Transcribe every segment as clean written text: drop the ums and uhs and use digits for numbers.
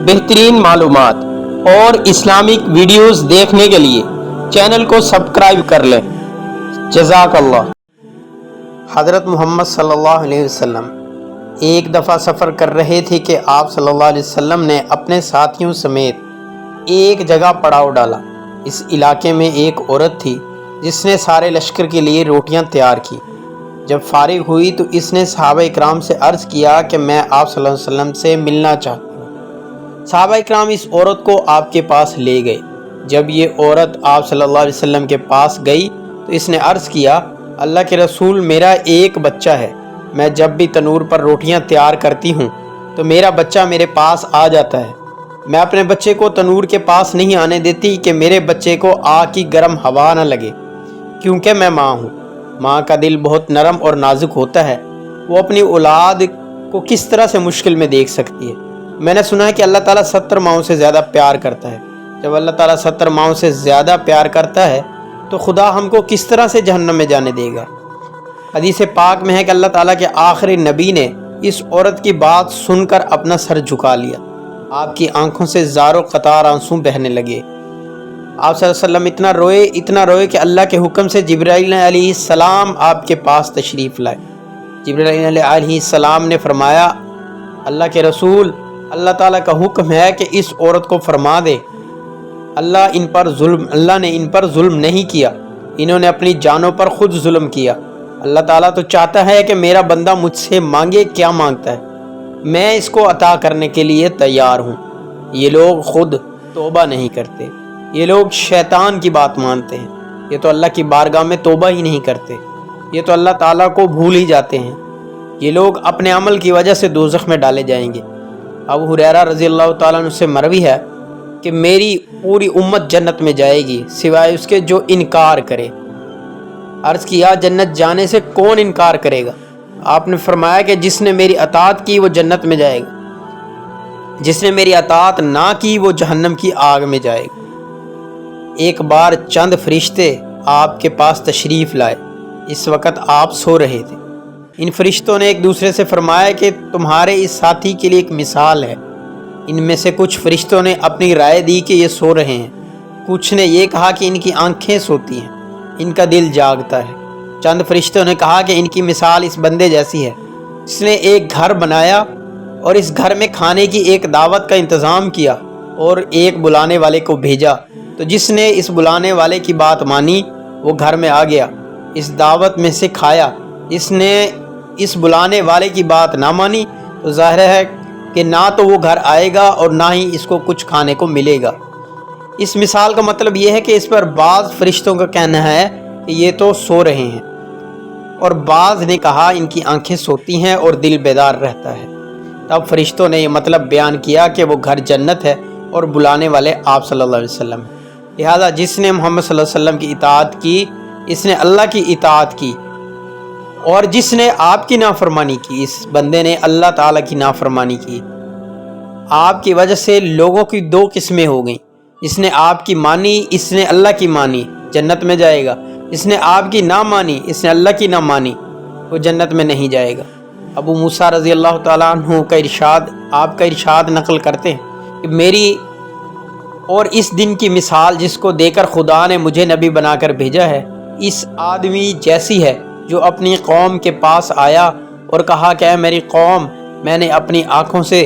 बेहतरीन मालूमात और इस्लामिक वीडियोस देखने के लिए चैनल को सब्सक्राइब कर लें। जज़ाकल्लाह। हज़रत मोहम्मद सल्लल्लाहु अलैहि वसल्लम एक दफ़ा सफ़र कर रहे थे कि आप सल्लल्लाहु अलैहि वसल्लम ने अपने साथियों समेत एक जगह पड़ाव डाला। इस इलाके में एक औरत थी जिसने सारे लश्कर के लिए रोटियां तैयार की। जब फारिग हुई तो इसने सहाबा-ए-किराम से अर्ज़ किया कि मैं आप सल्लल्लाहु अलैहि वसल्लम से मिलना चाहती हूँ। सहाबा-ए-किराम इस औरत को आपके पास ले गए। जब ये औरत आप सल्लल्लाहु अलैहि वसल्लम के पास गई तो इसने अर्ज़ किया, अल्लाह के रसूल, मेरा एक बच्चा है। मैं जब भी तनूर पर रोटियां तैयार करती हूँ तो मेरा बच्चा मेरे पास आ जाता है। मैं अपने बच्चे को तनूर के पास नहीं आने देती कि मेरे बच्चे को आग की गर्म हवा न लगे, क्योंकि मैं माँ हूँ। माँ का दिल बहुत नरम और नाजुक होता है। वो अपनी औलाद को किस तरह से मुश्किल में देख सकती है। मैंने सुना है कि अल्लाह ताला 70 माओं से ज़्यादा प्यार करता है। जब अल्लाह ताला 70 माओं से ज़्यादा प्यार करता है तो खुदा हमको किस तरह से जहन्नम में जाने देगा। हदीस पाक में है कि अल्लाह ताला के आखिरी नबी ने इस औरत की बात सुनकर अपना सर झुका लिया। आपकी आंखों से ज़ारो क़तार आंसू बहने लगे। आप सल्लल्लाहु अलैहि वसल्लम इतना रोए कि अल्लाह के हुक्म से जिब्राईल अलैहिस्सलाम आपके पास तशरीफ़ लाए। जिब्राईल अलैहिस्सलाम ने फरमाया, अल्लाह के रसूल, अल्लाह ताला का हुक्म है कि इस औरत को फरमा दे, अल्लाह ने इन पर जुल्म नहीं किया, इन्होंने अपनी जानों पर खुद जुल्म किया। अल्लाह ताला तो चाहता है कि मेरा बंदा मुझसे मांगे क्या मांगता है, मैं इसको अता करने के लिए तैयार हूँ। ये लोग खुद तौबा नहीं करते, ये लोग शैतान की बात मानते हैं। ये तो अल्लाह की बारगाह में तौबा ही नहीं करते, ये तो अल्लाह ताला को भूल ही जाते हैं। ये लोग अपने अमल की वजह से दोज़ख में डाले जाएंगे। अबू हुरैरा रज़ियल्लाहु ताला अन्हु से मरवी है कि मेरी पूरी उम्मत जन्नत में जाएगी सिवाय उसके जो इनकार करे। अर्ज़ किया, जन्नत जाने से कौन इनकार करेगा? आपने फरमाया कि जिसने मेरी अताअत की वो जन्नत में जाएगा, जिसने मेरी अताअत ना की वो जहन्नम की आग में जाएगा। एक बार चंद फरिश्ते आपके पास तशरीफ़ लाए। इस वक़्त आप सो रहे थे। इन फरिश्तों ने एक दूसरे से फरमाया कि तुम्हारे इस साथी के लिए एक मिसाल है। इनमें से कुछ फरिश्तों ने अपनी राय दी कि ये सो रहे हैं, कुछ ने ये कहा कि इनकी आंखें सोती हैं, इनका दिल जागता है। चंद फरिश्तों ने कहा कि इनकी मिसाल इस बंदे जैसी है जिसने एक घर बनाया और इस घर में खाने की एक दावत का इंतज़ाम किया और एक बुलाने वाले को भेजा। तो जिसने इस बुलाने वाले की बात मानी वो घर में आ गया, इस दावत में से खाया। इसने इस बुलाने वाले की बात ना मानी तो ज़ाहिर है कि ना तो वो घर आएगा और ना ही इसको कुछ खाने को मिलेगा। इस मिसाल का मतलब ये है कि इस पर बाज़ फरिश्तों का कहना है कि ये तो सो रहे हैं, और बाज़ ने कहा इनकी आंखें सोती हैं और दिल बेदार रहता है। तब फरिश्तों ने ये मतलब बयान किया कि वो घर जन्नत है और बुलाने वाले आप सल्लल्लाहु अलैहि वसल्लम हैं। लिहाजा जिसने मोहम्मद सल्लल्लाहु अलैहि वसल्लम की इताअत की, इसने अल्लाह की इताअत की, और जिसने आपकी नाफरमानी की, इस बंदे ने अल्लाह ताला की नाफरमानी की। आपकी वजह से लोगों की दो किस्में हो गई। जिसने आपकी मानी, इसने अल्लाह की मानी, जन्नत में जाएगा। इसने आपकी ना मानी, इसने अल्लाह की ना मानी, वो जन्नत में नहीं जाएगा। अबू मूसा रज़ी अल्लाह ताला अन्हु का इरशाद, आपका इरशाद नकल करते हैं कि मेरी और इस दिन की मिसाल जिसको देकर खुदा ने मुझे नबी बनाकर भेजा है, इस आदमी जैसी है जो अपनी कौम के पास आया और कहा कि ऐ मेरी कौम, मैंने अपनी आँखों से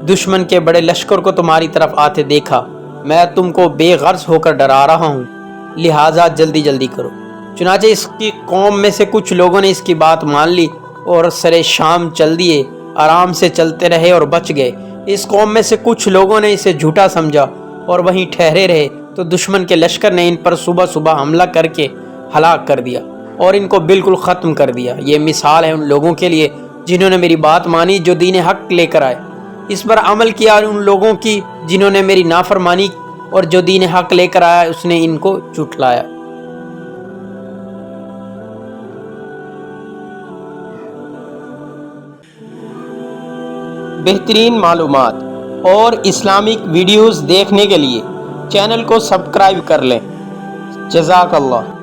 दुश्मन के बड़े लश्कर को तुम्हारी तरफ आते देखा। मैं तुमको बेगर्ज होकर डरा रहा हूँ, लिहाजा जल्दी जल्दी करो। चुनाचे इसकी कौम में से कुछ लोगों ने इसकी बात मान ली और सरे शाम चल दिए, आराम से चलते रहे और बच गए। इस कौम में से कुछ लोगों ने इसे झूठा समझा और वहीं ठहरे रहे, तो दुश्मन के लश्कर ने इन पर सुबह सुबह हमला करके हलाक कर दिया और इनको बिल्कुल ख़त्म कर दिया। ये मिसाल है उन लोगों के लिए जिन्होंने मेरी बात मानी, जो दीन हक लेकर आए, इस पर अमल किया, और उन लोगों की जिन्होंने मेरी नाफरमानी और जो दीन हक लेकर आया उसने इनको झुठलाया। बेहतरीन मालूमात और इस्लामिक वीडियोस देखने के लिए चैनल को सब्सक्राइब कर लें। जज़ाकल्लाह।